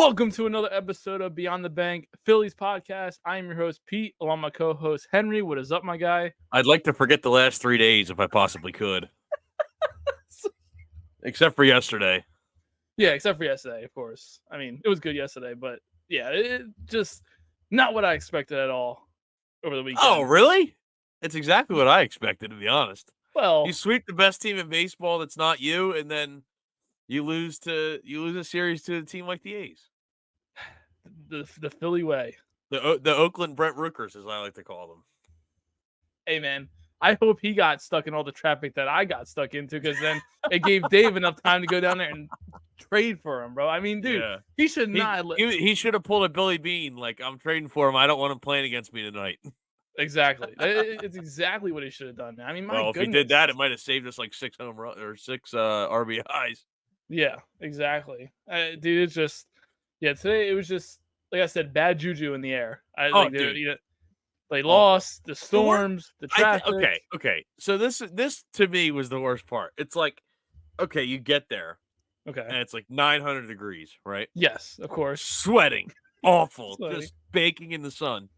Welcome to another episode of Beyond the Bank Phillies podcast. I am your host, Pete, along with my co-host, Henry. What is up, my guy? I'd like to forget the last 3 days if I possibly could. Except for yesterday. Yeah, except for yesterday, of course. I mean, it was good yesterday, but yeah, it just not what I expected at all over the weekend. Oh, really? It's exactly what I expected, to be honest. Well, You sweep the best team in baseball that's not you, and then you lose a series to a team like the A's. the Philly way. The Oakland Brent Rookers, as I like to call them. Hey, man, I hope he got stuck in all the traffic that I got stuck into, because then it gave Dave enough time to go down there and trade for him, bro. I mean, dude, he should not. He should have pulled a Billy Bean. Like, I'm trading for him. I don't want him playing against me tonight. Exactly. It's exactly what he should have done. I mean, if he did that, it might have saved us like 6 home runs or 6 RBIs. Yeah, exactly. Dude, it's just, today it was just, like I said, bad juju in the air. They lost, the storms, the traffic. Okay. So this to me was the worst part. It's like, okay, you get there. Okay. And it's like 900 degrees, right? Yes, of course. Sweating. Awful. Just baking in the sun.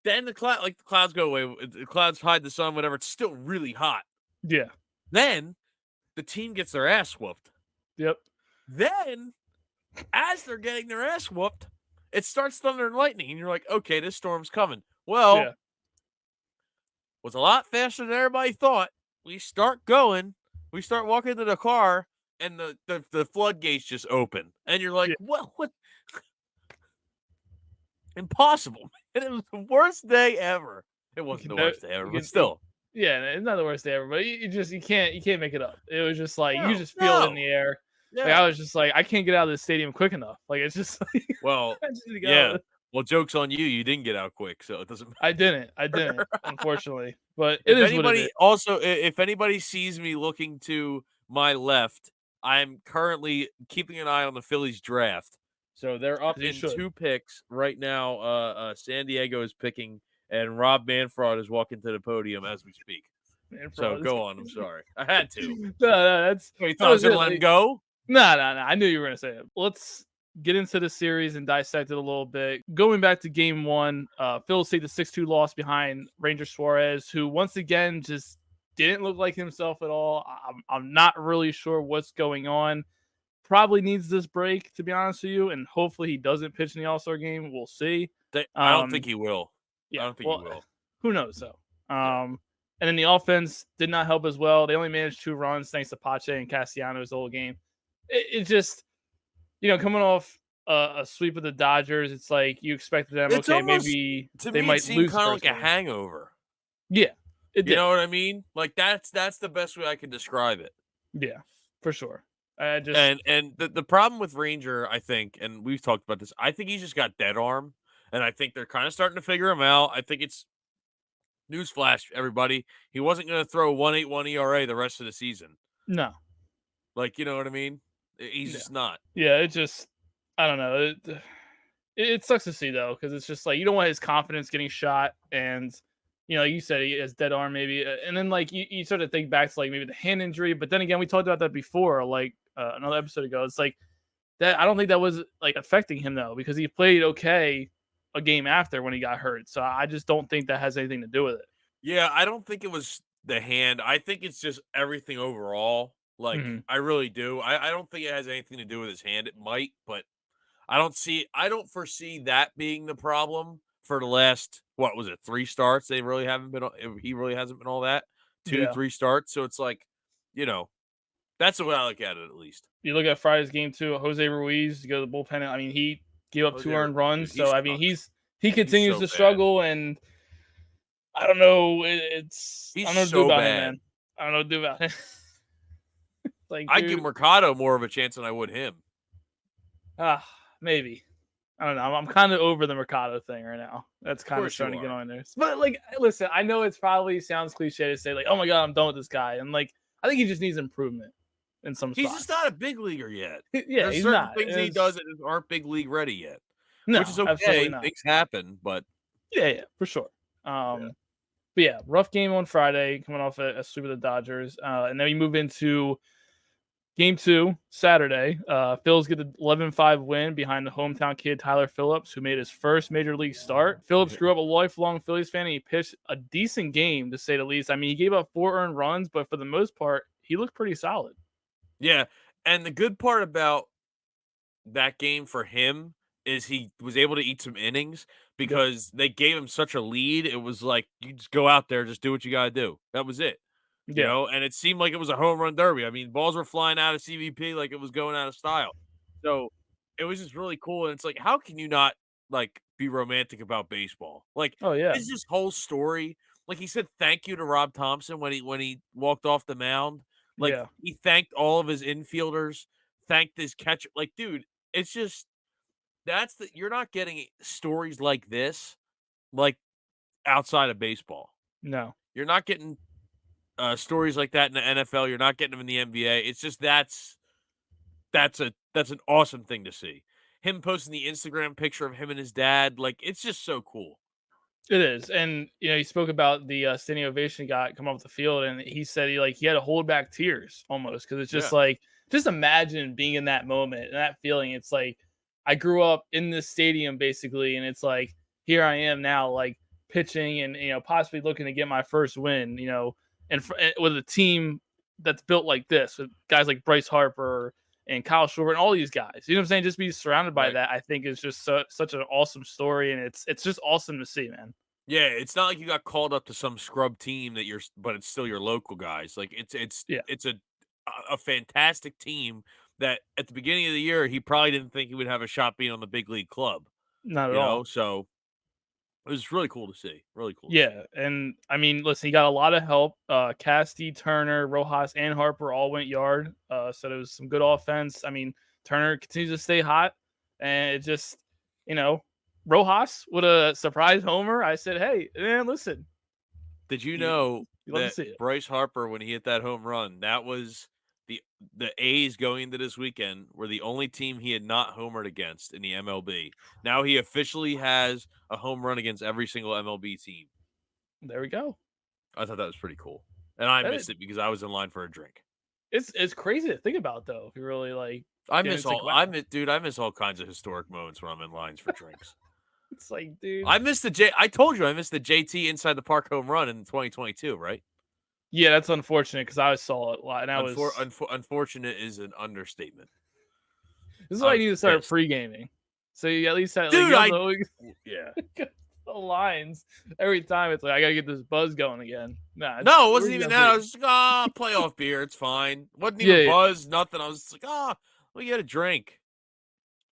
Then the clouds go away. The clouds hide the sun, whatever. It's still really hot. Yeah. Then the team gets their ass whooped. Yep. Then, as they're getting their ass whooped, it starts thunder and lightning. And you're like, okay, this storm's coming. Well, it was a lot faster than everybody thought. We start going. We start walking into the car, and the floodgates just open. And you're like, what? Impossible. And it was the worst day ever. It wasn't the worst day ever, but still. Yeah, it's not the worst day ever, but you can't make it up. It was just like, you just feel it in the air. Yeah. Like, I was just like, I can't get out of the stadium quick enough. Like, it's just like, well, yeah. Well, joke's on you. You didn't get out quick, so it doesn't matter. I didn't, unfortunately. But if anybody sees me looking to my left, I'm currently keeping an eye on the Phillies draft. So they're up in 2 picks right now. San Diego is picking, and Rob Manfred is walking to the podium as we speak. So go on. I'm sorry. I had to. No, you thought I was going to let him go? No. I knew you were going to say it. Let's get into the series and dissect it a little bit. Going back to game 1, Phillies take the 6-2 loss behind Ranger Suarez, who once again just didn't look like himself at all. I'm not really sure what's going on. Probably needs this break, to be honest with you, and hopefully he doesn't pitch in the All-Star game. We'll see. I don't think he will. Yeah, I don't think he will. Who knows, though? And then the offense did not help as well. They only managed 2 runs thanks to Pache and Castellanos the whole game. It just, coming off a sweep of the Dodgers, it's like you expected them, maybe they might lose. Kind of like a hangover. Yeah. You know what I mean? Like, that's the best way I can describe it. Yeah, for sure. And the problem with Ranger, I think, and we've talked about this, I think he's just got dead arm, and I think they're kind of starting to figure him out. I think it's newsflash, everybody. He wasn't going to throw 1.81 ERA the rest of the season. No. Like, you know what I mean? He's just not. Yeah, it just, I don't know. It sucks to see, though, because it's just like you don't want his confidence getting shot, and you said he has dead arm maybe, and then like you sort of think back to like maybe the hand injury, but then again we talked about that before, like another episode ago. It's like that. I don't think that was like affecting him though, because he played okay a game after when he got hurt. So I just don't think that has anything to do with it. Yeah, I don't think it was the hand. I think it's just everything overall. Like I really do. I don't think it has anything to do with his hand. It might, but I don't foresee that being the problem. For the last, 3 starts? They really haven't been. He really hasn't been all that. 3 starts. So it's like, that's the way I look at it. At least you look at Friday's game too. Jose Ruiz, you go to the bullpen. I mean, he gave up 2 earned runs. So I mean, he continues to struggle, and I don't know. I don't know what to do about him, man. I don't know what to do about him. Like, I give Mercado more of a chance than I would him. Maybe. I don't know. I'm kind of over the Mercado thing right now. That's kind of starting to get on there. But like, listen, I know it's probably sounds cliche to say like, "Oh my God, I'm done with this guy," and like, I think he just needs improvement in some spots. He's just not a big leaguer yet. Yeah, there's he's certain not. things he does that aren't big league ready yet. No, which is okay. Things happen, but yeah, for sure. But yeah, rough game on Friday, coming off a sweep of the Dodgers, and then we move into Game 2, Saturday, Phillies get the 11-5 win behind the hometown kid Tyler Phillips, who made his first major league start. Phillips grew up a lifelong Phillies fan, and he pitched a decent game, to say the least. I mean, he gave up 4 earned runs, but for the most part, he looked pretty solid. Yeah, and the good part about that game for him is he was able to eat some innings Yep. because they gave him such a lead. It was like, you just go out there, just do what you gotta do. That was it. Yeah. And it seemed like it was a home run derby. I mean, balls were flying out of CVP like it was going out of style. So it was just really cool. And it's like, how can you not like be romantic about baseball? Like Oh, yeah. his whole story. Like he said, thank you to Rob Thompson when he walked off the mound. Like Yeah. he thanked all of his infielders, thanked his catcher. Like, dude, it's just you're not getting stories like this like outside of baseball. No. You're not getting stories like that in the NFL. You're not getting them in the NBA. It's just that's an awesome thing to see. Him posting the Instagram picture of him and his dad, like it's just so cool. It is, and he spoke about the standing ovation he got come off the field, and he said he had to hold back tears almost because it's just Yeah, like just imagine being in that moment and that feeling. It's like I grew up in this stadium basically, and it's like here I am now, like pitching and possibly looking to get my first win, and with a team that's built like this with guys like Bryce Harper and Kyle Schwarber and all these guys. You know what I'm saying? Just be surrounded by right. that, I think, is just such an awesome story, and it's just awesome to see, man. Yeah, it's not like you got called up to some scrub team but it's still your local guys. Like Yeah, it's a fantastic team that at the beginning of the year he probably didn't think he would have a shot being on the big league club. not at all. So it was really cool to see. Really cool to see. Yeah, and I mean, listen, he got a lot of help. Casty, Turner, Rojas, and Harper all went yard. So there was some good offense. I mean, Turner continues to stay hot, and it just, you know, Rojas with a surprise homer. I said, hey, man, listen, Did you you, know you love to that see it. Bryce Harper, when he hit that home run, that was the the A's going into this weekend were the only team he had not homered against in the MLB. Now he officially has a home run against every single MLB team. There we go. I thought that was pretty cool, and I That is, missed it because I was in line for a drink. it's crazy to think about though. If you really like I get miss into all wow, I miss, dude. I miss all kinds of historic moments when I'm in lines for drinks. it's like, dude. I missed the J. I told you I missed the JT inside the park home run in 2022, right? Yeah, that's unfortunate because I saw it a lot, and I was. Unfortunate is an understatement. This is I why you was need to start pissed, pre gaming. So you at least have like dude. you Yeah. the lines every time. It's like I gotta get this buzz going again. Nah, it's No, it we're wasn't just even gonna that. I pre. was just like, ah, playoff beer, it's fine. Wasn't Yeah, even yeah, buzz, nothing. I was just like, ah, we get a drink.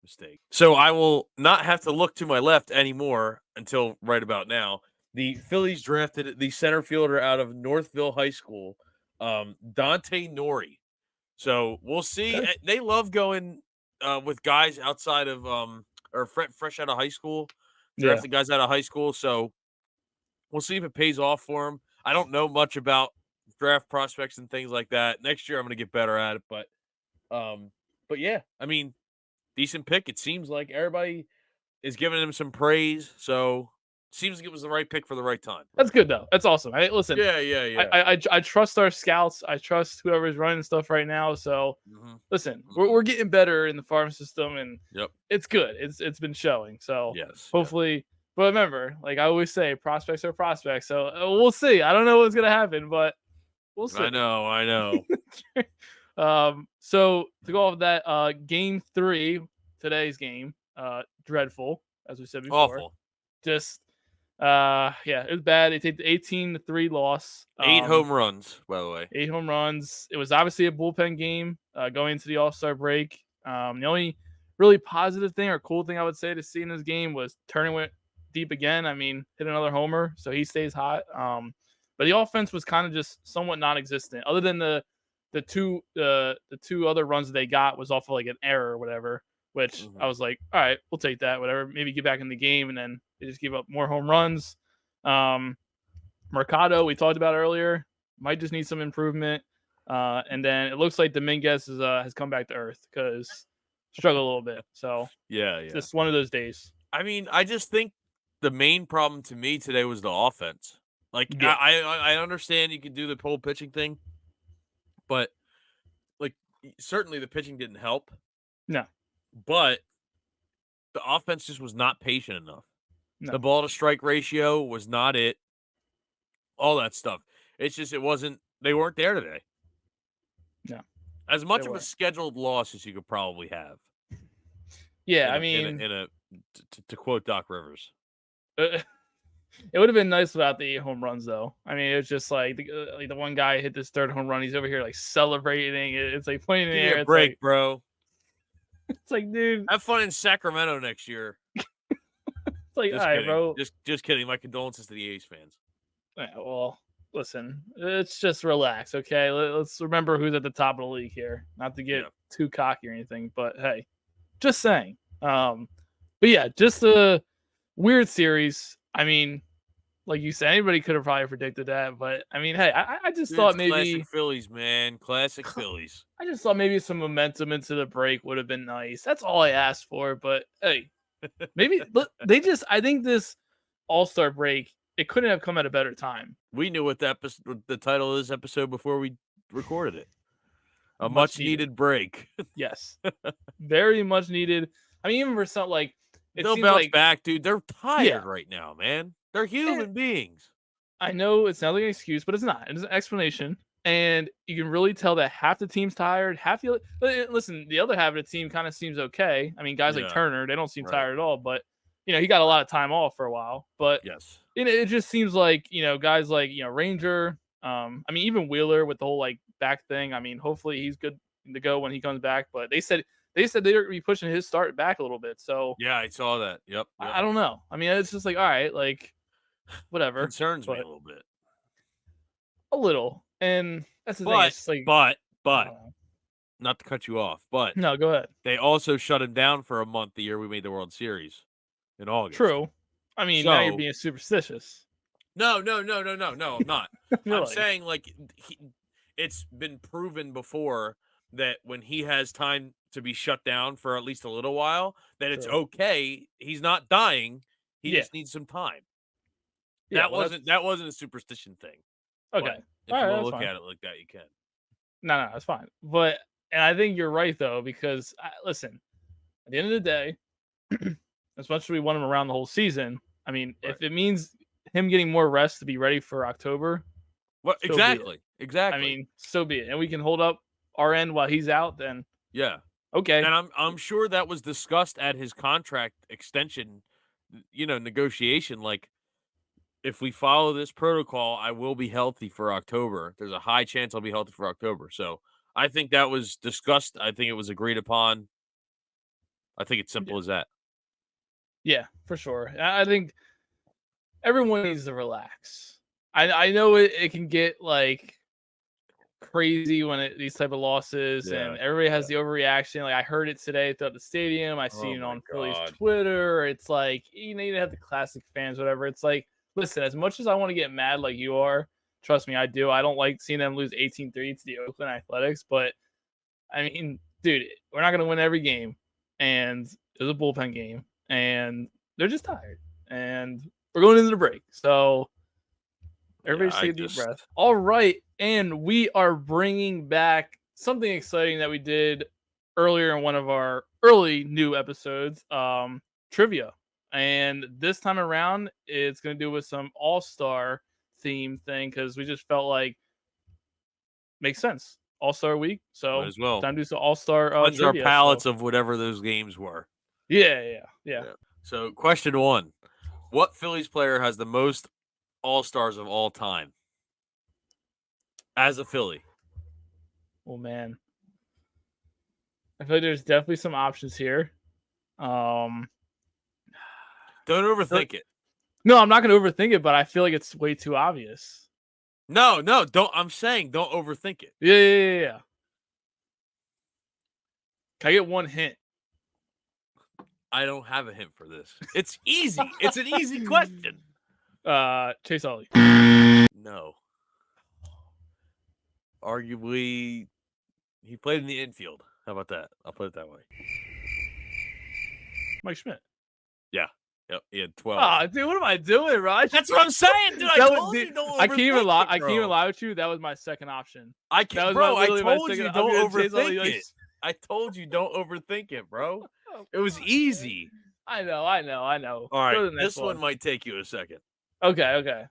Mistake. So I will not have to look to my left anymore until right about now. The Phillies drafted the center fielder out of Northville High School, Dante Nori. So we'll see. okay, They love going with guys outside of or fresh out of high school, yeah. drafting guys out of high school. So we'll see if it pays off for him. I don't know much about draft prospects and things like that. Next year I'm going to get better at it, um but yeah, I mean, decent pick. It seems like everybody is giving him some praise, so seems like it was the right pick for the right time, That's really. good though. That's awesome. I listen. Yeah, yeah, I, yeah. I I I trust our scouts. I trust whoever's running stuff right now. So Mhm. listen, we're Mhm. we're getting better in the farm system, and Yep. it's good. It's been showing. So Yes, yes. hopefully, but remember, like I always say, prospects are prospects. So we'll see. I don't know what's gonna happen, but we'll I see. know, I know. So to go off that, game 3, today's game, dreadful, as we said before. Awful. Just yeah, it was bad. They take the 18-3 loss. 8 home runs, by the way. 8 home runs. It was obviously a bullpen game going into the All-Star break. The only really positive thing or cool thing I would say to see in this game was Turner went deep again. I mean, hit another homer, so he stays hot. But the offense was kind of just somewhat non-existent, other than the two other runs that they got was off of like an error or whatever. Which I Mhm. was like, all right, we'll take that, whatever. Maybe get back in the game, and then they just gave up more home runs. Um, Mercado, we talked about earlier, might just need some improvement. And then it looks like Dominguez has come back to earth because struggled a little bit. So Yeah, yeah. just one of those days. I mean, I just think the main problem to me today was the offense. Like, Yeah. I understand you can do the pole pitching thing, but like certainly the pitching didn't help, No, but the offense just was not patient enough. no, The ball to strike ratio was not it. All that stuff. It's just it wasn't. They weren't there today. no, As they much of a weren't. scheduled loss as you could probably have Yeah, in I a in a mean, in a to quote Doc Rivers. it would have been nice without the 8 home runs, though. I mean, it's just like the one guy hit this third home run. He's over here like celebrating. It's like pointing in the Give me a air. break, bro. It's like, dude, Have fun in Sacramento next year. it's like, all Just right, kidding. bro. Just kidding. My condolences to the A's fans. Yeah, well, listen, let's just relax, okay? Let's remember who's at the top of the league here. Not to get Yeah. too cocky or anything, but hey, just saying. But yeah, just a weird series. I mean, like you said, anybody could have probably predicted that, but I mean, hey, I just Dude, it's thought classic maybe Phillies, man. Classic Phillies. I just thought maybe some momentum into the break would have been nice. That's all I asked for. But hey, maybe they just. I think this All-Star break it couldn't have come at a better time. We knew what the title of this episode before we recorded it. A Much much needed. needed break. Yes, very much needed. I mean, even for some like it They'll seems bounce like back, dude. They're yeah. tired right now, man. They're And human beings. I know it sounds like an excuse, but it's not. It's an explanation. And you can really tell that half the team's tired, half the listen, the other half of the team kind of seems okay. I mean, guys like Yeah, Turner, they don't seem right. tired at all, but he got a Right. lot of time off for a while. But Yes. it just seems like, guys like, Ranger, I mean, even Wheeler with the whole like back thing. I mean, hopefully he's good to go when he comes back. But they said they're gonna be pushing his start back a little bit. So Yeah, I saw that. Yep. Yep. I don't know. I mean, it's just like, all right, like whatever. Concerns me a But little bit. a little. And that's the thing. But It's just like but I but don't know. not to cut you off, but No, go ahead. they also shut him down for a month the year we made the World Series in August. True. I mean, now you're So being superstitious. no, no, no, no, no, no, I'm not. I'm Really? saying like it's been proven before that when he has time to be shut down for at least a little while, that it's True. okay. He's not dying. He Yeah. just needs some time. Yeah. Well, that's That wasn't a superstition thing. But okay. if All you right. want to That's look fine. at it like that, you can. No, that's fine. But and I think you're right though because listen, at the end of the day, as much as we want him around the whole season, I mean, Right. if it means him getting more rest to be ready for October, Well, so be it. exactly. I Exactly. mean, so be it. And we can hold up our end while he's out. Then Yeah. okay. And I'm sure that was discussed at his contract extension, negotiation. Like, if we follow this protocol, I will be healthy for October. There's a high chance I'll be healthy for October. So I think that was discussed. I think it was agreed upon. I think it's Yeah, simple as that. yeah, for sure. I think everyone needs to relax. I know it can get like crazy when these type of losses Yeah. and everybody Yeah. has the overreaction. Like I heard it today throughout the stadium. I Oh seen it my on Phillies God. Twitter. It's like you have the classic fans, whatever. It's like, listen, as much as I want to get mad like you are, trust me, I do. I don't like seeing them lose 18-3 to the Oakland Athletics, but I mean, dude, we're not gonna win every game. And it was a bullpen game, and they're just tired. And we're going into the break. So everybody Yeah. just take a deep breath. All right. And we are bringing back something exciting that we did earlier in one of our early new episodes, trivia. And this time around, it's going to do with some all-star theme thing because we just felt like makes sense. All-star week. Might So as well time to do some all-star cleanse our trivia. So palates of whatever those games were. yeah. Yeah. So, question one: what Phillies player has the most All Stars of all time as a Philly? Oh man. I feel like there's definitely some options here. Um Don't overthink it. No, I'm not gonna overthink it, but I feel like it's way too obvious. No, don't. I'm saying don't overthink it. Yeah. Can I get one hint? I don't have a hint for this. It's easy. It's an easy question. Chase Utley. No. Arguably, he played in the infield. How about that? I'll put it that way. Mike Schmidt. Yeah. Yep, he had 12. Ah, dude, what am I doing, Raj? That's what I'm saying, dude. I That was, told dude, you don't I can't even overthink lie. it, I can't even bro. lie with you. That was my second option. I That can't, was my bro. I literally my told second. you I'm don't gonna chase all the overthink like. it. I told you don't overthink it, bro. Oh, It was come on, man. easy. I know. All Go right, to the next this one one. might take you a second. Okay.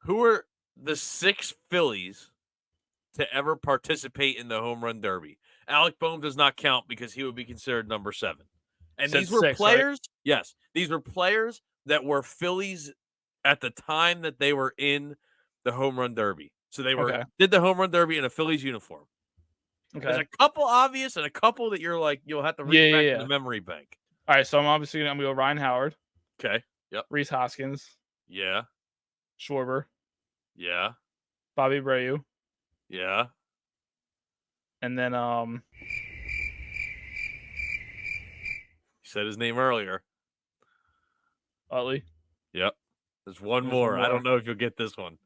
Who are the 6 Phillies to ever participate in the home run derby? Alec Boehm does not count because he would be considered number 7. And Said these were 6, right? players, yes, these were players that were Phillies at the time that they were in the home run derby. So they Okay. did the home run derby in a Phillies uniform. There's Okay. a couple obvious and a couple that you're like, you'll have to Yeah, reach yeah, back in the yeah. memory bank. All right, so I'm gonna go Ryan Howard, Okay. Yep. Reese Hoskins, Yeah. Schwarber, Yeah. Bobby Abreu, Yeah. and then You said his name earlier. Utley. Yep. There's one There's one more. I more. don't know if you'll get this one.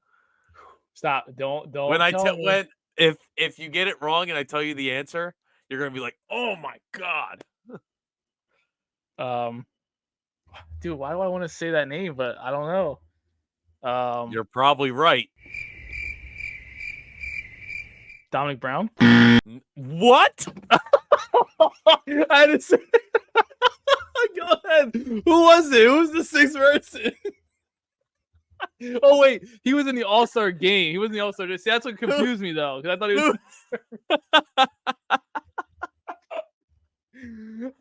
Stop! Don't When I tell tell me. when if you get it wrong and I tell you the answer, you're gonna be like, "Oh my god!" Um, dude, why do I want to say that name? But I don't know. You're probably right. Dominic Brown. What? I had to say. Go ahead. Who was it? Who was the sixth person? Oh wait, he was in the All-Star game. He was in the All-Star. See, that's what confused me though, because I thought he was.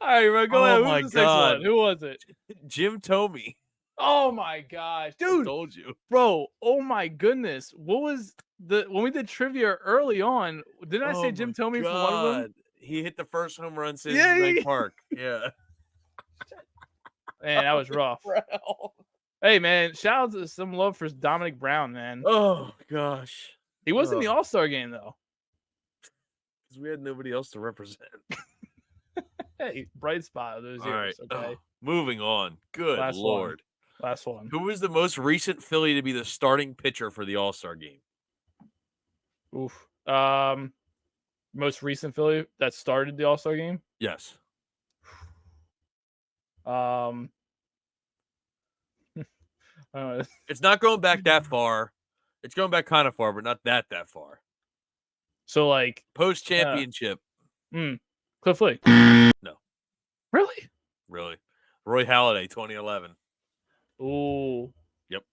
All right, bro, go ahead. Oh Who my was the sixth god, one? Who was it? Jim Tomey. Oh my gosh, I dude, told you. bro. Oh my goodness, what was when we did trivia early on? Didn't I say Oh Jim my Tomey for one of them? god, he hit the first home run since Yeah, Bank Park. Yeah. man, that was rough. Brown. Hey, man, shout out to some love for Dominic Brown, man. Oh gosh, He was in the because All-Star game though. we had nobody else to represent. Hey, bright spot of those All right, years. Okay, moving on. Good last lord. one. Who was the most recent Philly to be the starting pitcher for the All-Star game? Oof. Most recent Philly that started the All-Star game. Yes. I don't know. It's not going back that far. It's going back kind of far, but not that far. So like Post-championship. Cliff Lee. No. Really? Really. Roy Halladay, 2011. Ooh. Yep.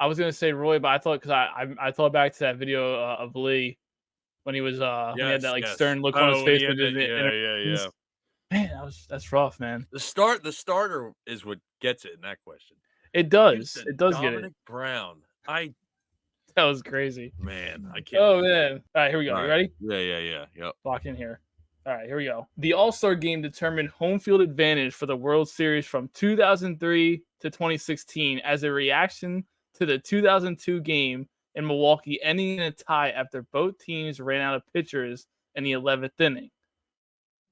I was gonna say Roy, but I thought because I thought back to that video of Lee when he was when he had that like stern look on his face. Yeah. Man, that's rough, man. The starter is what gets it in that question. It does. Houston, It does Dominic get it. Brown. That was crazy. Man, I can't. Oh man. All right, here we go. All You right. ready? Yeah. Yep. Lock in here. All right, here we go. The All-Star game determined home field advantage for the World Series from 2003 to 2016 as a reaction to the 2002 game in Milwaukee ending in a tie after both teams ran out of pitchers in the 11th inning.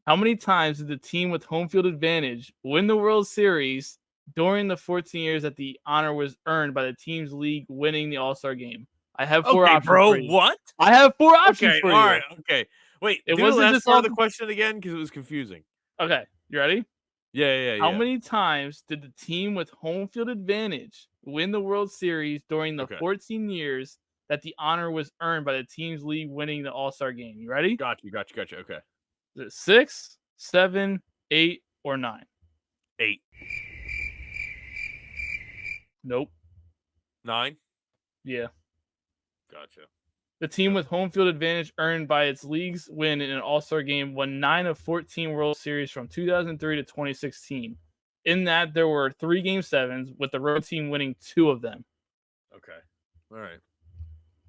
How many times did the team with home field advantage win the World Series during the 14 years that the honor was earned by the team's league winning the All-Star game? I have four options bro. for you. What? I have four options for you. All right. Okay. Wait. It Do wasn't the last just part all of the question again because it was confusing. Okay, you ready? Yeah. How many times did the team with home field advantage win the World Series during the 14 years that the honor was earned by the team's league winning the All-Star game? You ready? Got you. Okay. Is it 6, 7, 8, or 9? 8. Nope. 9. Yeah. Gotcha. The team with home field advantage earned by its league's win in an All-Star game won 9 of 14 World Series from 2003 to 2016. In that, there were 3 Game 7s, with the road team winning 2 of them. Okay. All right.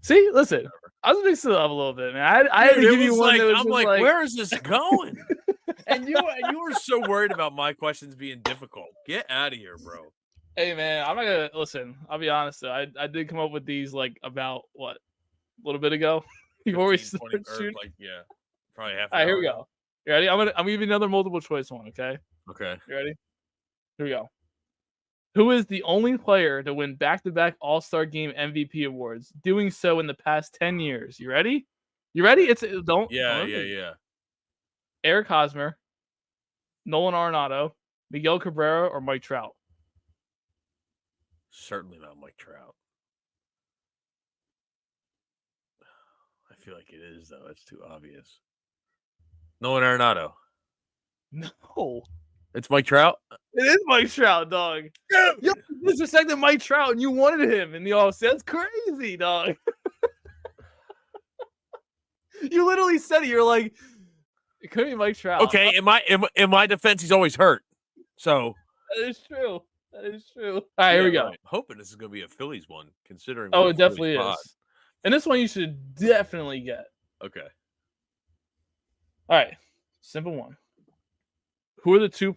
See, listen, I was mixing it up a little bit, man. I had to give you one that was I'm just like, where is this going? and you were so worried about my questions being difficult. Get out of here, bro. Hey, man, I'm not gonna listen. I'll be honest though. I did come up with these like about what a little bit ago before we started shooting. Probably half. All right, here we go. You ready? I'm gonna give you another multiple choice one. Okay. Okay. You ready? Here we go. Who is the only player to win back-to-back All-Star Game MVP awards, doing so in the past 10 years? You ready? You ready? Don't. Yeah. Eric Hosmer, Nolan Arenado, Miguel Cabrera or Mike Trout? Certainly not Mike Trout. I feel like it is, though. It's too obvious. Nolan Arenado. No. It's Mike Trout? It is Mike Trout, dog. You disrespected Mike Trout and you wanted him in the offseason. That's crazy, dog. You literally said it. You're like, it could be Mike Trout. Okay, in my defense, he's always hurt. So that is true. That is true. All right, here we go. Right. I'm hoping this is going to be a Phillies one, considering. Oh, it definitely is. And this one you should definitely get. Okay. All right. Simple one. Who are the two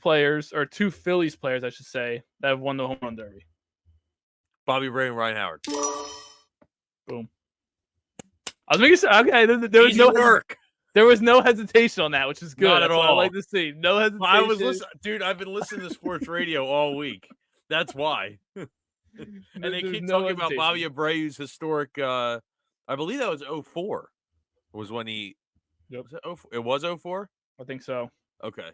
Phillies players, I should say, that have won the home run derby? Bobby Ray and Ryan Howard. Boom. I was making sure. Okay, there was no work. There was no hesitation on that, which is good. Not at That's all. what I like to see. No hesitation. I was listening, dude. I've been listening to sports radio all week. That's why. And they keep talking about Bobby Abreu's historic. I believe that was 2004. Was when he. Yep. Was it 2004? It was 2004? I think so. Okay.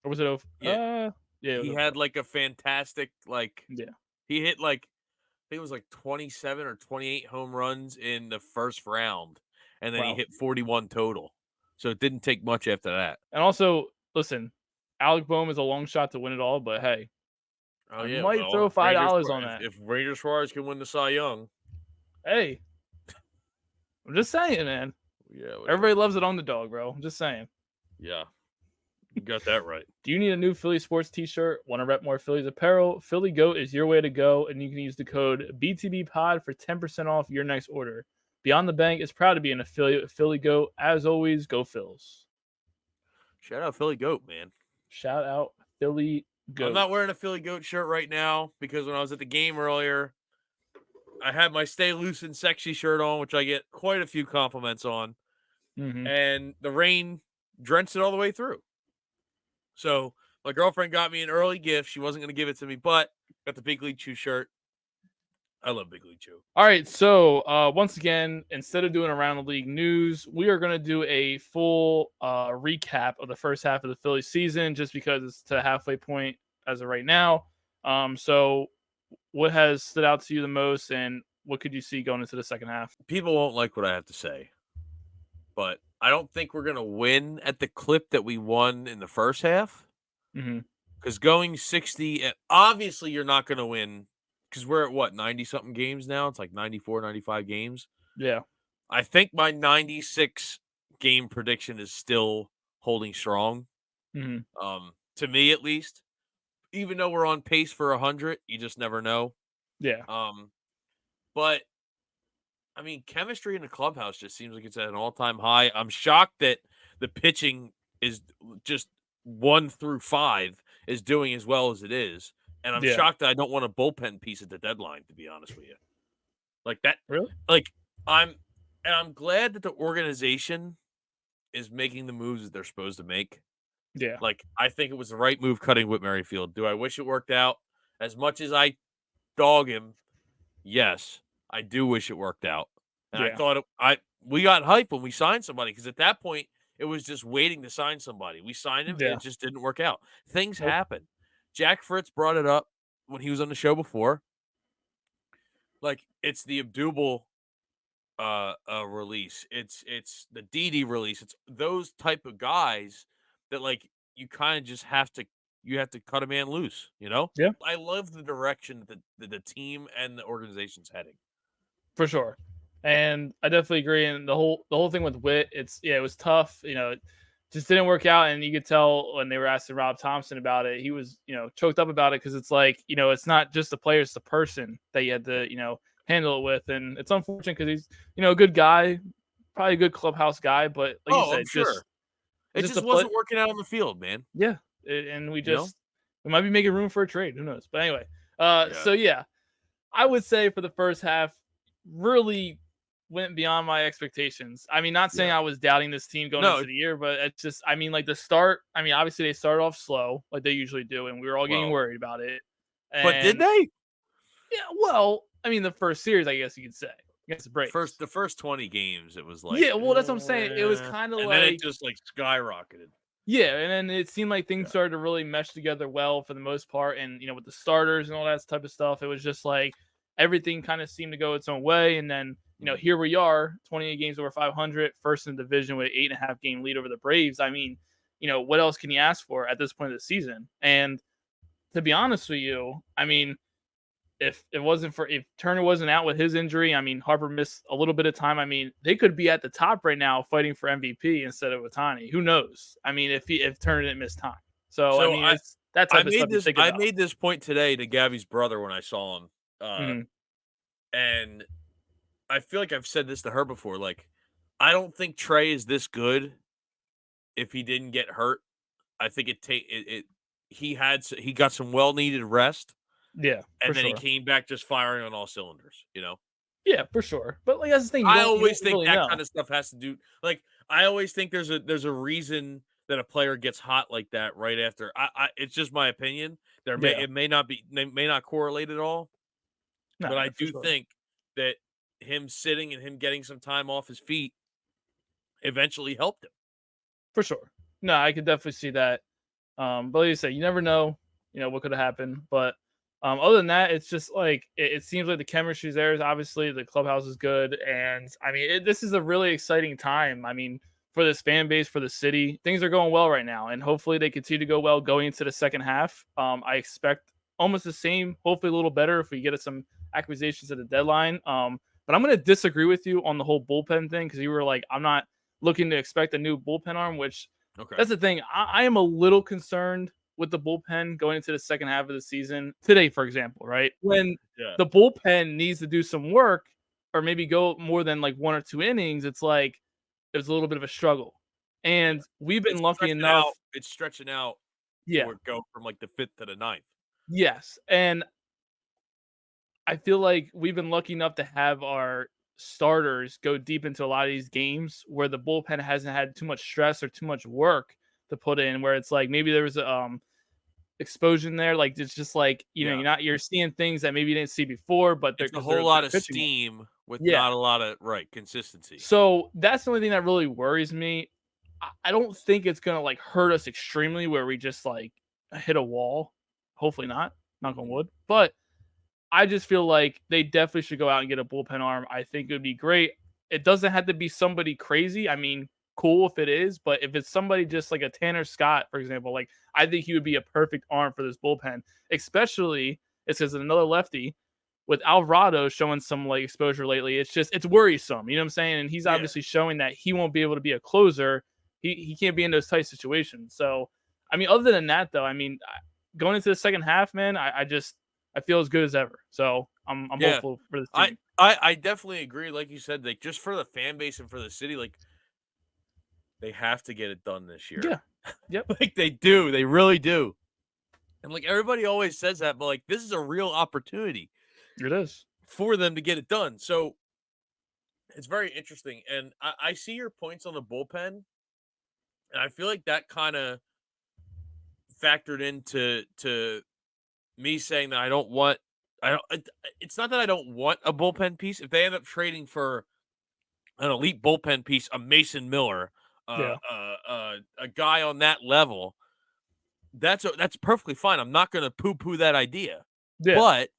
Or was it 2004? Yeah. Yeah. He had like a fantastic Yeah. He hit like. I think it was like 27 or 28 home runs in the first round, and then he hit 41 total. So it didn't take much after that. And also, listen, Alec Boehm is a long shot to win it all, but hey, I might throw $5 on that. If Ranger Suarez can win the Cy Young, hey, I'm just saying, man. Yeah, everybody loves an underdog, bro. I'm just saying. Yeah. You got that right. Do you need a new Philly sports t-shirt? Want to rep more Phillies apparel? Philly Goat is your way to go, and you can use the code BTBPOD for 10% off your next order. Beyond the Bank is proud to be an affiliate of Philly Goat. As always, go Phils. Shout out Philly Goat, man. Shout out Philly Goat. I'm not wearing a Philly Goat shirt right now because when I was at the game earlier, I had my Stay Loose and Sexy shirt on, which I get quite a few compliments on. Mm-hmm. And the rain drenched it all the way through. So my girlfriend got me an early gift. She wasn't going to give it to me, but got the Big League Chew shirt. I love Big League Chew. All right, so once again, instead of doing around the league news, we are going to do a full recap of the first half of the Phillies season, just because it's to the halfway point as of right now. So what has stood out to you the most, and what could you see going into the second half? People won't like what I have to say, but I don't think we're going to win at the clip that we won in the first half. Because going 60, and obviously you're not going to win, because we're at, 90-something games now? It's like 94, 95 games. Yeah. I think my 96 game prediction is still holding strong. To me, at least. Even though we're on pace for 100, you just never know. Yeah. But I mean, chemistry in the clubhouse just seems like it's at an all-time high. I'm shocked that the pitching is just 1 through 5 is doing as well as it is. And I'm shocked that I don't want a bullpen piece at the deadline, to be honest with you. Like that. Really? Like I'm glad that the organization is making the moves that they're supposed to make. Yeah. Like, I think it was the right move cutting Whit Merrifield. Do I wish it worked out? As much as I dog him, yes, I do wish it worked out. And I thought we got hype when we signed somebody, because at that point, it was just waiting to sign somebody. We signed him, and it just didn't work out. Things happen. Jack Fritz brought it up when he was on the show before. Like, it's the Abdul release. It's the Didi release. It's those type of guys that, like, you kind of just have to cut a man loose, you know? Yeah. I love the direction that the team and the organization's heading. For sure. And I definitely agree. And the whole thing with Witt, it was tough. You know, it just didn't work out. And you could tell when they were asking Rob Thompson about it, he was, choked up about it, because it's like, it's not just the player, it's the person that you had to, handle it with. And it's unfortunate because he's, a good guy, probably a good clubhouse guy, but like you said, I'm sure. It just wasn't working out on the field, man. Yeah. And we might be making room for a trade. Who knows? But anyway, so I would say for the first half, really went beyond my expectations. I mean, not saying I was doubting this team going into the year, but it's just, I mean, like the start, I mean, obviously they started off slow like they usually do, and we were all getting worried about it. But did they? Yeah, well, I mean, the first series, I guess you could say, against the Braves. The first 20 games, it was like, yeah, well, that's what I'm saying. It was kind of like, and then it just like skyrocketed. Yeah, and then it seemed like things Yeah. started to really mesh together well for the most part, and with the starters and all that type of stuff, it was just like everything kind of seemed to go its own way. And then Mhm. here we are, 28 games over 500, first in the division with an 8.5 game lead over the Braves. I mean, what else can you ask for at this point of the season? And to be honest with you, I mean, if Turner wasn't out with his injury, I mean Harper missed a little bit of time. I mean they could be at the top right now fighting for MVP instead of Otani. Who knows? I mean if Turner didn't miss time. So I So mean it's that type of stuff you think I about. made this point today to Gabby's brother when I saw him, Hmm. and I feel like I've said this to her before. Like, I don't think Trey is this good if he didn't get hurt. I think he got some well needed rest, Yeah, for and then he sure. came back just firing on all cylinders. Yeah, for sure. But like that's the thing, I you don't always think really that know. kind of stuff has to do like I always think there's a reason that a player gets hot like that right after. It's just my opinion. Yeah, It may not be may not correlate at all, no, but I yeah, for do sure. think that him sitting and him getting some time off his feet eventually helped him. For sure. No, I could definitely see that. But like you said, you never know, what could have happened. But other than that, it's just like it seems like the chemistry's there. Obviously, the clubhouse is good, and I mean, this is a really exciting time. I mean, for this fan base, for the city, things are going well right now, and hopefully they continue to go well going into the second half. I expect almost the same, hopefully a little better if we get some acquisitions at the deadline. But I'm going to disagree with you on the whole bullpen thing because you were like, I'm not looking to expect a new bullpen arm, which Okay. that's the thing. I am a little concerned with the bullpen going into the second half of the season. Today, for example, right? When Yeah. the bullpen needs to do some work or maybe go more than like 1 or 2 innings, it's like it was a little bit of a struggle. Yeah. And we've been lucky enough. It's stretching out Yeah. for it go from like the 5th to the ninth. Yes. And I feel like we've been lucky enough to have our starters go deep into a lot of these games where the bullpen hasn't had too much stress or too much work to put in, where it's like maybe there was explosion there. Like it's just like Yeah. you're seeing things that maybe you didn't see before, but they're It's a because whole they're lot of pitching well. steam with Yeah. not a lot of right consistency. So that's the only thing that really worries me. I don't think it's gonna like hurt us extremely where we just like hit a wall. Hopefully not. Knock on Mhm. wood. But I just feel like they definitely should go out and get a bullpen arm. I think it would be great. It doesn't have to be somebody crazy. I mean, cool if it is, but if it's somebody just like a Tanner Scott, for example, like I think he would be a perfect arm for this bullpen, especially it's because another lefty with Alvarado showing some like exposure lately. It's worrisome. You know what I'm saying? And he's Yeah. obviously showing that he won't be able to be a closer. He can't be in those tight situations. So, I mean, other than that, though, I mean, going into the second half, man, I feel as good as ever. So I'm Yeah. hopeful for this I team. I definitely agree, like you said, like, just for the fan base and for the city, like, they have to get it done this year. Yeah. Yep. Like, they do, they really do. And, like, everybody always says that, but, like, this is a real opportunity It is. for them to get it done, so it's very interesting, and I see your points on the bullpen, and I feel like that kinda factored into me saying that I don't it's not that I don't want a bullpen piece. If they end up trading for an elite bullpen piece, a Mason Miller, Yeah. a guy on that level, that's perfectly fine. I'm not going to poo-poo that idea, Yeah. but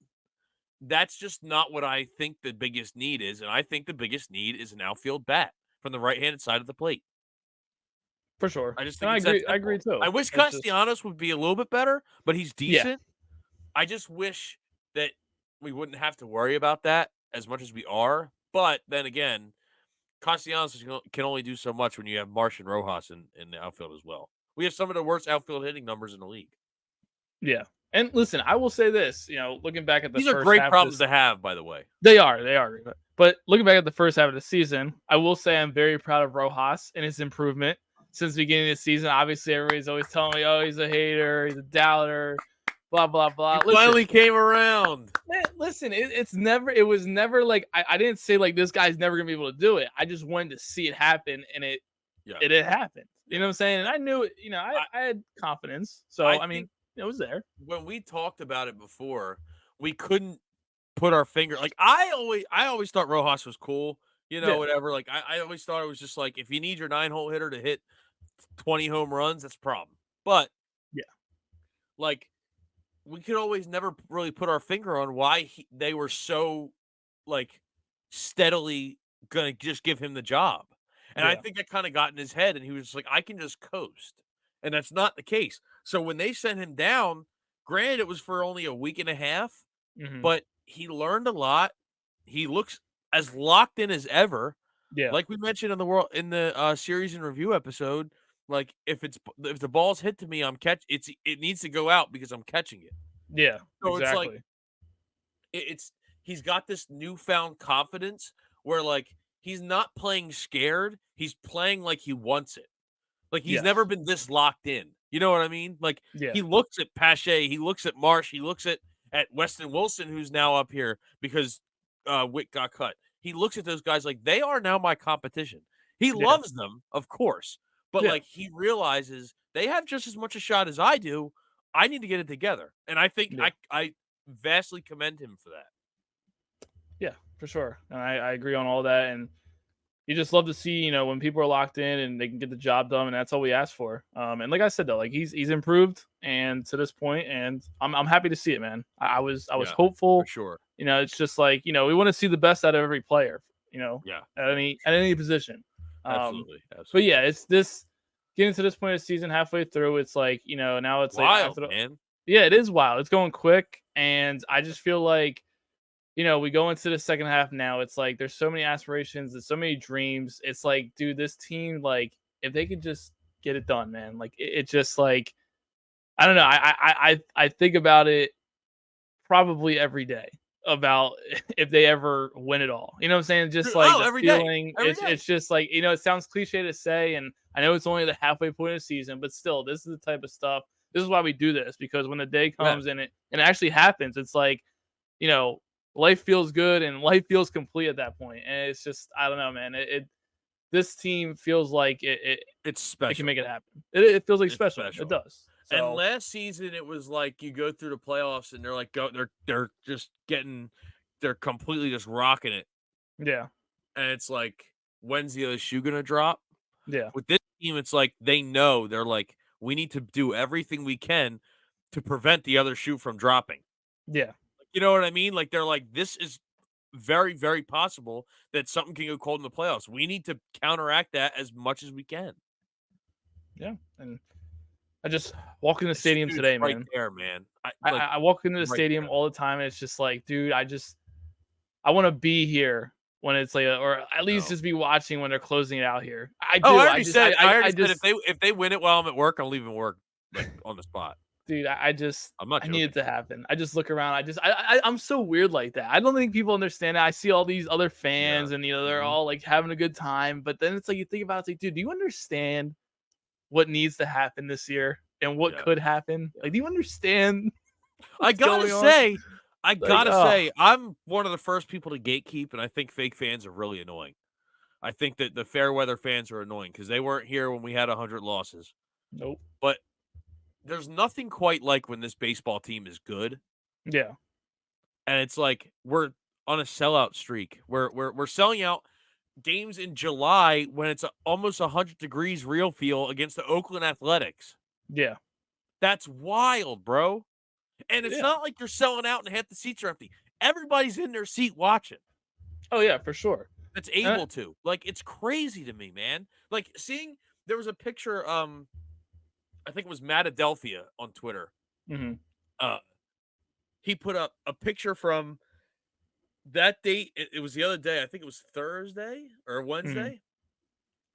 that's just not what I think the biggest need is, and I think the biggest need is an outfield bat from the right-handed side of the plate. For sure. I just And think it's that I agree simple. I too. wish It's just Castellanos would be a little bit better, but he's yeah, decent. I just wish that we wouldn't have to worry about that as much as we are. But then again, Castellanos can only do so much when you have Marsh and Rojas in the outfield as well. We have some of the worst outfield hitting numbers in the league. yeah. And listen, I will say this, looking back at the These are first great half of problems this to have, by the way. they are. But looking back at the first half of the season, I will say I'm very proud of Rojas and his improvement since the beginning of the season. Obviously, everybody's always telling me, "Oh, he's a hater, he's a doubter, blah blah He blah." Listen, finally came around. man, listen, it was never like I didn't say like this guy's never gonna be able to do it. I just wanted to see it happen, and Yeah, it had happened. You yeah. know what I'm saying? And I knew it. I I had confidence. I So I think mean, it was there. when we talked about it before, we couldn't put our finger like I always thought Rojas was cool, Yeah, whatever. Like I always thought it was just like if you need your 9-hole hitter to hit 20 home runs, that's a problem. But Yeah. like we could always never really put our finger on why they were so like steadily gonna just give him the job. And I Yeah. think that kind of got in his head, and he was like, I can just coast. And that's not the case. So when they sent him down, granted, it was for only a week and a half, Hmm. but he learned a lot. He looks as locked in as ever. Yeah. Like we mentioned in the series and review episode, like if the ball's hit to me, it needs to go out because I'm catching it. Yeah. So it's like Exactly. it's he's got this newfound confidence where like he's not playing scared, he's playing like he wants it. Like he's never Yes. been this locked in. You know what I mean? Like Yeah. he looks at Pache, he looks at Marsh, he looks at Weston Wilson, who's now up here because Wick got cut. He looks at those guys like they are now my competition. He Yeah. loves them, of course, but Yeah. like he realizes they have just as much a shot as I do. I need to get it together, and I think Yeah. I vastly commend him for that. Yeah. For sure. And I agree on all that. And you just love to see, when people are locked in and they can get the job done, and that's all we ask for. And like I said though, like he's improved and to this point, and I'm happy to see it, man. I was Yeah, for hopeful. sure. It's just like, we want to see the best out of every player, Yeah, at yeah, any for at sure. any position. Um, Absolutely, but yeah, absolutely. it's this getting to this point of the season halfway through. It's like, now it's like Wild, after the man. yeah, it is wild. It's going quick, and I just feel like we go into the second half now. It's like there's so many aspirations, there's so many dreams. It's like, dude, this team, like, if they could just get it done, man. Like, it just like I don't know. I think about it probably every day about if they ever win it all. You know what I'm saying? Just like Oh, the every day, feeling. every It's day. just like, it sounds cliche to say, and I know it's only the halfway point of the season, but still, this is the type of stuff. This is why we do this, because when the day Yes, comes and it actually happens, it's like, you know, life feels good and life feels complete at that point. And it's just, I don't know, man. This team feels like it's it can special. make it happen. It feels like It's special. It special. does. And So last season, it was like you go through the playoffs and they're like they're just getting they're completely just rocking it, yeah, and it's like when's the other shoe gonna drop? yeah, With this team, it's like they know they're like we need to do everything we can to prevent the other shoe from dropping. yeah, You know what I mean? Like they're like this is very very possible that something can go cold in the playoffs. We need to counteract that as much as we can. yeah. And I just walk in the It's stadium dude, it's today, right man. there, man. I walk into the Right stadium there. all the time, and it's just like, dude, I want to be here when it's like, or at least No. just be watching when they're closing it out here. I Oh, do. I just, I I already said just, if they win it while I'm at work, I'm leaving work, like, on the spot. dude, I just, I'm not I need it joking. to happen. I just look around. I'm so weird like that. I don't think people understand that. I see all these other Yeah. fans, and they're Mhm. all like having a good time, but then it's like you think about it, it's like, dude, do you understand what needs to happen this year and what Yeah, could happen? yeah. Like, do you understand I what's gotta going on? say Like, oh, I'm one of the first people to gatekeep, and I think fake fans are really annoying. I think that the fair weather fans are annoying because they weren't here when we had 100 losses. nope. But there's nothing quite like when this baseball team is good, Yeah, and it's like we're on a sellout streak. We're selling out games in July when it's almost 100 degrees real feel against the Oakland Athletics. yeah, That's wild, bro. And it's yeah. not like you're selling out and half the seats are empty. Everybody's in their seat watching Oh yeah, for sure. that's Uh, able to. Like, it's crazy to me, man. Like, seeing there was a picture, I think it was Matadelphia on Twitter. mhm, Uh, he put up a picture from that date. It was the other day. I think it was Thursday or mhm, Wednesday.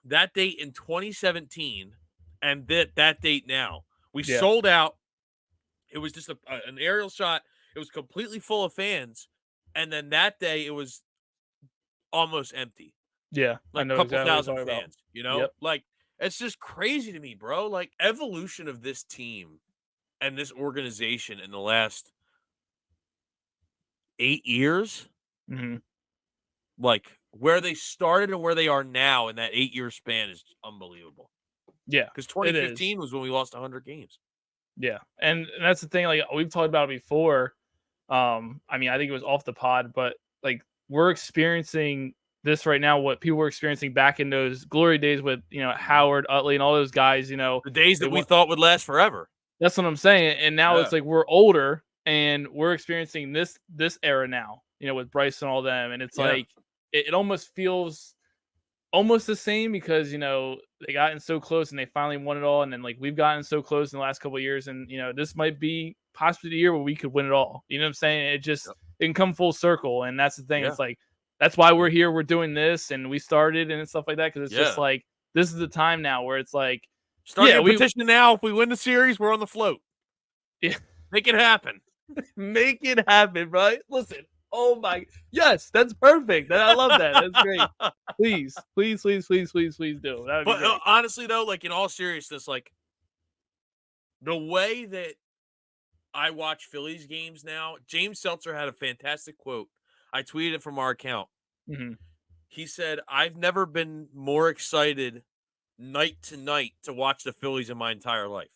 That date in 2017 and that date now. We yeah, sold out. It was just an aerial shot. It was completely full of fans. And then that day it was almost empty. yeah. I Like a know couple exactly what you're thousand talking about. fans, you Yep. know? Like it's just crazy to me, bro. Like evolution of this team and this organization in the last 8 years, Mhm. like where they started and where they are now in that 8-year span is unbelievable. Yeah, Because it is. 2015 was when we lost 100 games. Yeah, and that's the thing. Like we've talked about it before. I mean, I think it was off the pod, but like we're experiencing this right now, what people were experiencing back in those glory days with, Mhm. Howard, Utley, and all those guys, The days they that we want thought would last forever. that's what I'm saying. And now Yeah, it's like we're older and we're experiencing this era now, with Bryce and all them. And it's yeah, like it almost feels almost the same because they gotten so close and they finally won it all, and then like we've gotten so close in the last couple of years, and this might be possibly the year where we could win it all. You know what I'm saying? yep, It can come full circle, and that's the thing. yeah, It's like that's why we're yeah, here. We're doing this, and we started and stuff like that because it's just yeah. like this is the time now where it's like, Starting yeah, a we petition now. If we win the series, we're on the float. yeah, Make it happen. make it happen, right? Listen, oh my, yes, that's perfect. I love that. That's great. Please, please, please, please, please, please do. That would be But great. honestly, though, like in all seriousness, like the way that I watch Phillies games now, James Seltzer had a fantastic quote. I tweeted it from our account. Hmm. He said, "I've never been more excited night to night to watch the Phillies in my entire life."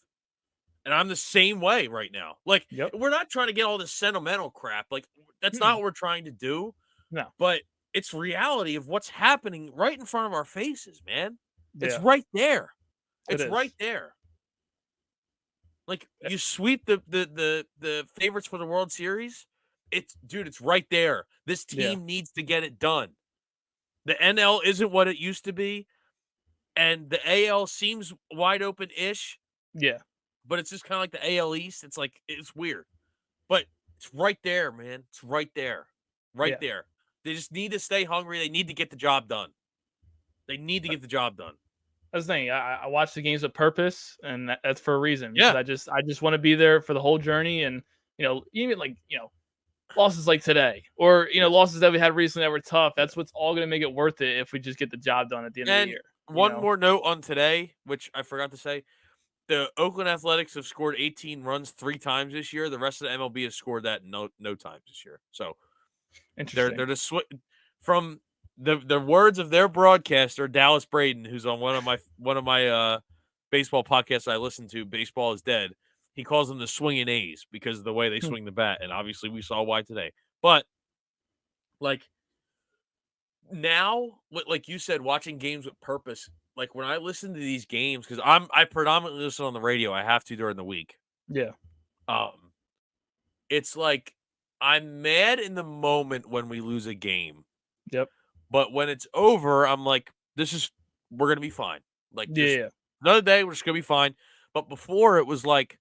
And I'm the same way right now. Like, Yep. we're not trying to get all this sentimental crap. Like, that's not Mm-mm. what we're trying to do. No. But it's reality of what's happening right in front of our faces, man. It's Yeah, right there. it It's right is. there. Like Eh, you sweep the favorites for the World Series. It's dude, it's right there. This Yeah. team needs to get it done. The NL isn't what it used to be, and the AL seems wide open-ish, Yeah. but it's just kind of like the AL East. It's like it's weird. But it's right there, man. It's right there. Right Yeah. there. They just need to stay hungry. They need to get the job done. They need to get the job done. That's the thing. I watch the games with purpose, and that's for a reason because Yeah. I just want to be there for the whole journey, and even like losses like today, or Yeah. losses that we had recently that were tough. That's what's all gonna make it worth it if we just get the job done at the end of the And year. You one know. more note on today, which I forgot to say. The Oakland Athletics have scored 18 runs 3 times this year. The rest of the MLB has scored that no times this year. So they're Interesting. just from the words of their broadcaster Dallas Braden, who's on one of my baseball podcasts I listen to. Baseball is dead. He calls them the swinging A's because of the way they Hmm. swing the bat, and obviously we saw why today. But like now, like you said, watching games with purpose. Like when I listen to these games, because I predominantly listen on the radio. I have to during the week. Yeah. Um, it's like I'm mad in the moment when we lose a game, Yep. but when it's over, I'm like, we're gonna be fine. Like Yeah. just Yeah. another day, we're just gonna be fine. But before it was like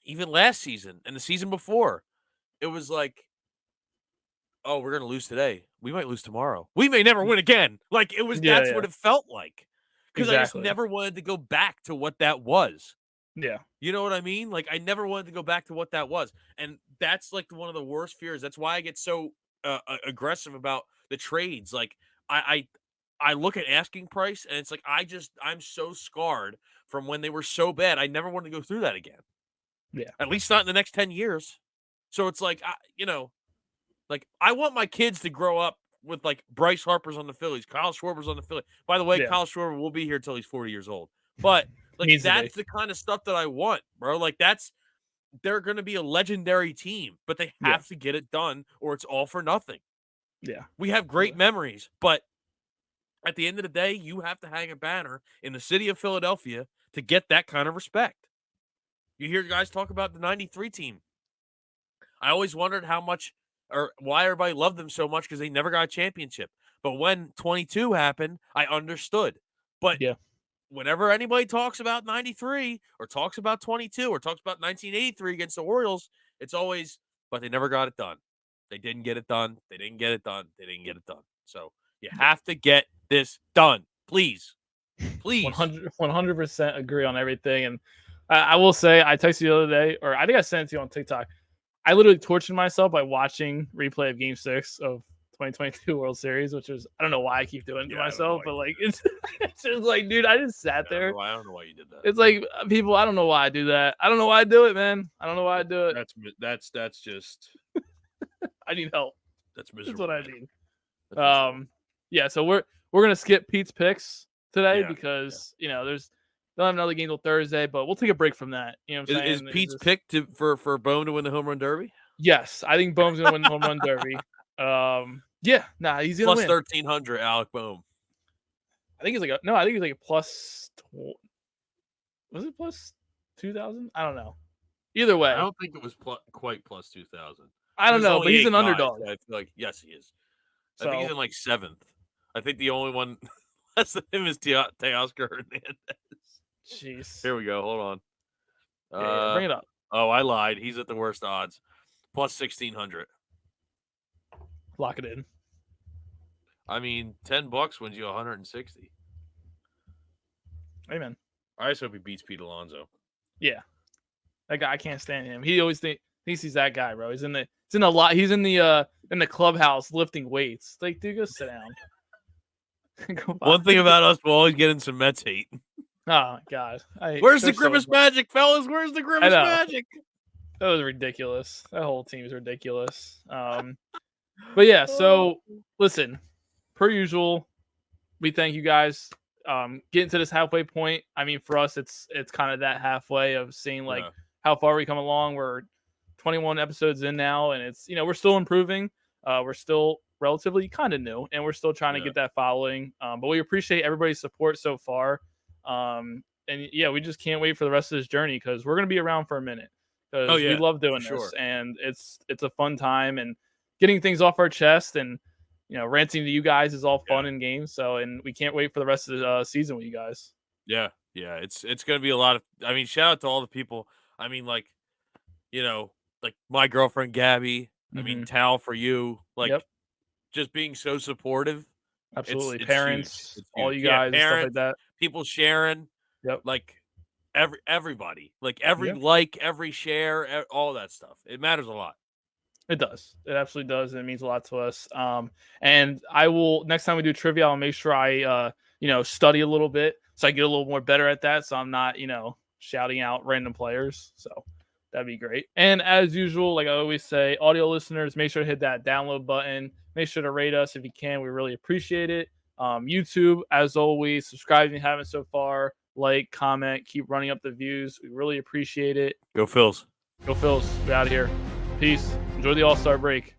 even last season and the season before, it was like, oh, we're gonna lose today. We might lose tomorrow. We may never win again. Like Yeah. that's Yeah. what it felt like. Because I just Exactly. never wanted to go back to what that was. Yeah. You know what I mean? Like I never wanted to go back to what that was, and that's like one of the worst fears. That's why I get so aggressive about the trades. Like I I look at asking price, and it's like I'm so scarred from when they were so bad. I never want to go through that again. Yeah. At least not in the next 10 years. So it's like like I want my kids to grow up with like Bryce Harper's on the Phillies, Kyle Schwarber's on the Phillies. By the way, Yeah. Kyle Schwarber will be here till he's 40 years old. But like Needs to be. that's the kind of stuff that I want, bro. Like they're going to be a legendary team, but they Yeah. have to get it done or it's all for nothing. Yeah. We have great Absolutely. memories, but at the end of the day, you have to hang a banner in the city of Philadelphia to get that kind of respect. You hear guys talk about the 93 team. I always wondered how much or why everybody loved them so much because they never got a championship. But when 22 happened, I understood. But Yeah. whenever anybody talks about 93 or talks about 22 or talks about 1983 against the Orioles, it's always, but they never got it done. They didn't get it done. They didn't get it done. They didn't get it done. So you Yeah. have to get this done. Please. Please. 100% agree on everything. And I will say, I texted you the other day, or I think I sent it to you on TikTok. I literally tortured myself by watching replay of Game 6 of 2022 World Series, which is I don't know why I keep doing it to Yeah, I don't know myself, why but you did like that. it's just like, dude, I just sat Yeah, there. I don't know why you did that. It's like people, I don't know why I do that. I don't know why I do it, man. I don't know why I do it. That's just I need help. that's That's miserable, what I man. need. That's miserable. Yeah, so we're gonna skip Pete's picks today Yeah. because there's they'll have another game till Thursday, but we'll take a break from that. You know what I'm Is saying? It's Pete's just pick for Bone to win the home run derby? yes, I think Bohm's gonna win the home run derby. Yeah, nah, he's gonna Plus win. 1,300, Alec Boehm. I think he's like no, I think he's like a plus. Was it plus 2,000? I don't know. Either I way, don't think it was quite plus 2,000 I because don't there's know, but only he's 8 an guys. underdog. I feel like yes, he is. I think he's So in like 7th. I think the only one less than him is Teoscar Hernandez. jeez. Here we go. Hold on. Yeah, bring it up. Oh, I lied. He's at the worst odds. Plus 1,600. Lock it in. I mean, $10 wins you 160. Amen. I just hope he beats Pete Alonso. Yeah. That guy, I can't stand him. He always thinks he's that guy, bro. He's in the clubhouse lifting weights. Like, dude, go sit down. Go One thing find- about us, we'll always get in some Mets hate. Oh God. Where's the they're so- Grimace Magic, fellas? Where's the Grimace know. Magic? That was ridiculous. That whole team is ridiculous. But yeah, so listen, per usual, we thank you guys. Getting to this halfway point. I mean, for us, it's kind of that halfway of seeing like Yeah. how far we come along. We're 21 episodes in now, and it's we're still improving. We're still relatively kind of new, and we're still trying to get that following. But we appreciate everybody's support so far. And yeah, we just can't wait for the rest of this journey because we're gonna be around for a minute because we love doing this, and it's a fun time and getting things off our chest and ranting to you guys is all fun and games. So, and we can't wait for the rest of the season with you guys. Yeah, it's gonna be a lot of. I mean, shout out to all the people. I mean, like my girlfriend Gabby. I mean, Tal for you. Like, just being so supportive. Absolutely, It's parents, huge. It's all huge. you guys, parents, stuff like that. people sharing. Yep. Like everybody, like every share, all that stuff. It matters a lot. It does. It absolutely does. And it means a lot to us. And I will next time we do trivia, I'll make sure I study a little bit so I get a little more better at that. So I'm not, shouting out random players. So that'd be great. And as usual, like I always say, audio listeners, make sure to hit that download button. Make sure to rate us if you can. We really appreciate it. YouTube, as always, subscribe if you haven't so far. Like, comment, keep running up the views. We really appreciate it. Go Phils. Go Phils. We're out of here. Peace. Enjoy the All-Star break.